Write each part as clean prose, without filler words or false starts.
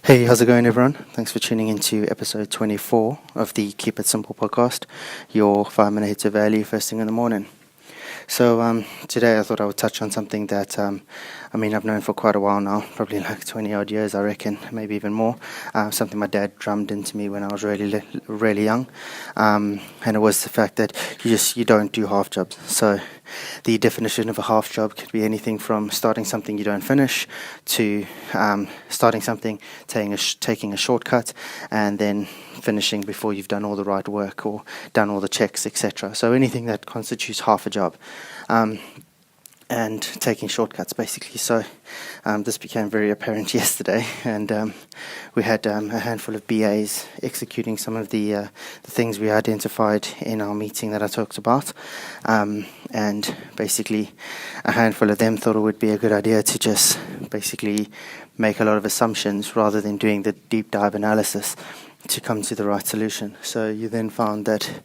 Hey, how's it going, everyone? Thanks for tuning into episode 24 of the Keep It Simple podcast, your 5-minute hits of value first thing in the morning. So today I thought I would touch on something that, I've known for quite a while now, probably like 20 odd years, I reckon, maybe even more. Something my dad drummed into me when I was really young. And it was the fact that you don't do half jobs. So the definition of a half job could be anything from starting something you don't finish to starting something, taking a shortcut, and then finishing before you've done all the right work or done all the checks, etc. So anything that constitutes half a job. And taking shortcuts, basically. So this became very apparent yesterday, and we had a handful of BAs executing some of the things we identified in our meeting that I talked about, and basically a handful of them thought it would be a good idea to just basically make a lot of assumptions rather than doing the deep dive analysis to come to the right solution. So you then found that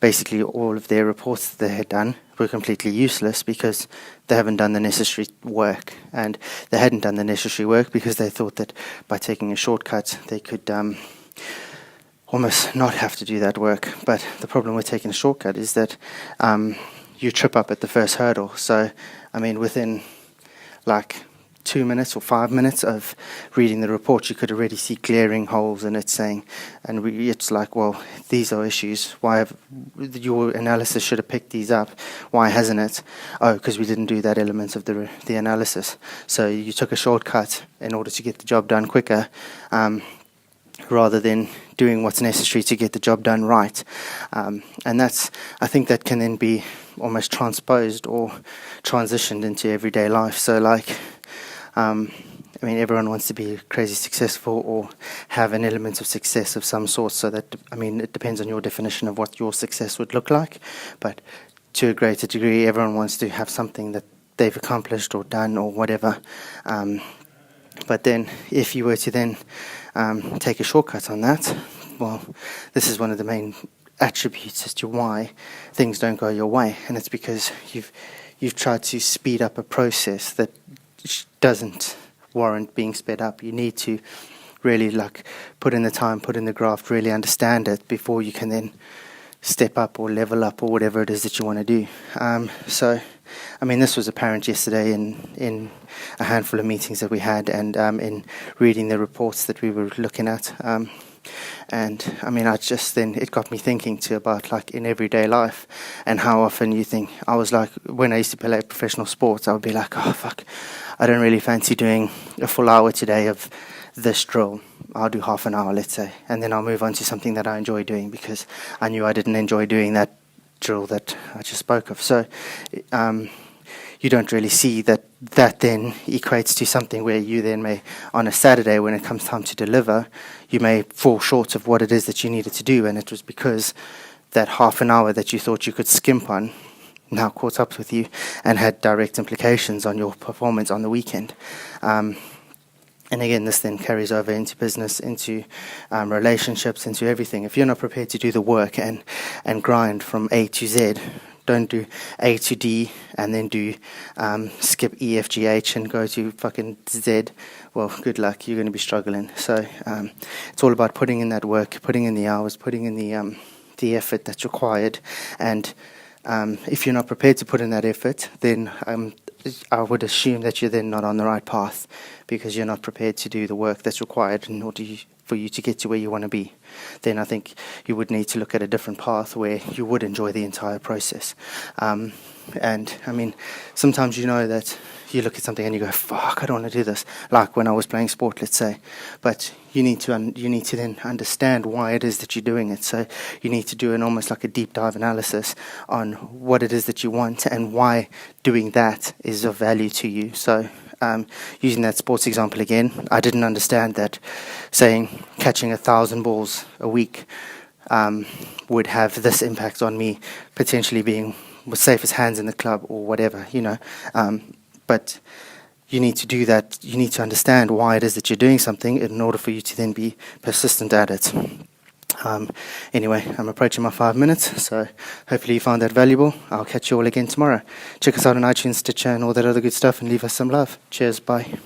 basically all of their reports that they had done were completely useless because they haven't done the necessary work, and they hadn't done the necessary work because they thought that by taking a shortcut they could almost not have to do that work. But the problem with taking a shortcut is that you trip up at the first hurdle. So within like 2 minutes or 5 minutes of reading the report, you could already see glaring holes in it saying, it's like, well, these are issues. Why have your analysis should have picked these up? Why hasn't it? Oh, because we didn't do that element of the analysis. So you took a shortcut in order to get the job done quicker, rather than doing what's necessary to get the job done right. And I think that can then be almost transposed or transitioned into everyday life. So everyone wants to be crazy successful or have an element of success of some sort. So that, it depends on your definition of what your success would look like. But to a greater degree, everyone wants to have something that they've accomplished or done or whatever. But then if you were to then take a shortcut on that, well, this is one of the main attributes as to why things don't go your way. And it's because you've tried to speed up a process that doesn't warrant being sped up. You need to really put in the time, put in the graft, really understand it before you can then step up or level up or whatever it is that you want to do. This was apparent yesterday in a handful of meetings that we had, and in reading the reports that we were looking at. It got me thinking too about in everyday life and how often you think. I was like, when I used to play professional sports, I would be like, oh fuck, I don't really fancy doing a full hour today of this drill. I'll do half an hour, let's say, and then I'll move on to something that I enjoy doing because I knew I didn't enjoy doing that drill that I just spoke of. So you don't really see that then equates to something where you then may, on a Saturday when it comes time to deliver, you may fall short of what it is that you needed to do, and it was because that half an hour that you thought you could skimp on now caught up with you and had direct implications on your performance on the weekend. And again, this then carries over into business, into relationships, into everything. If you're not prepared to do the work and grind from A to Z, don't do A to D and then do skip E, F, G, H and go to fucking Z. Well, good luck. You're going to be struggling. So it's all about putting in that work, putting in the hours, putting in the effort that's required. And if you're not prepared to put in that effort, then I would assume that you're then not on the right path because you're not prepared to do the work that's required in order for you to get to where you want to be. Then I think you would need to look at a different path where you would enjoy the entire process. Sometimes you know that you look at something and you go, fuck, I don't want to do this. Like when I was playing sport, let's say. But you need to then understand why it is that you're doing it. So you need to do almost like a deep dive analysis on what it is that you want and why doing that is of value to you. So using that sports example again, I didn't understand that saying catching 1,000 balls a week would have this impact on me potentially being the safest hands in the club or whatever, but you need to do that. You need to understand why it is that you're doing something in order for you to then be persistent at it. Anyway, I'm approaching my 5 minutes, so hopefully you found that valuable. I'll catch you all again tomorrow. Check us out on iTunes, Stitcher, and all that other good stuff, and leave us some love. Cheers, bye.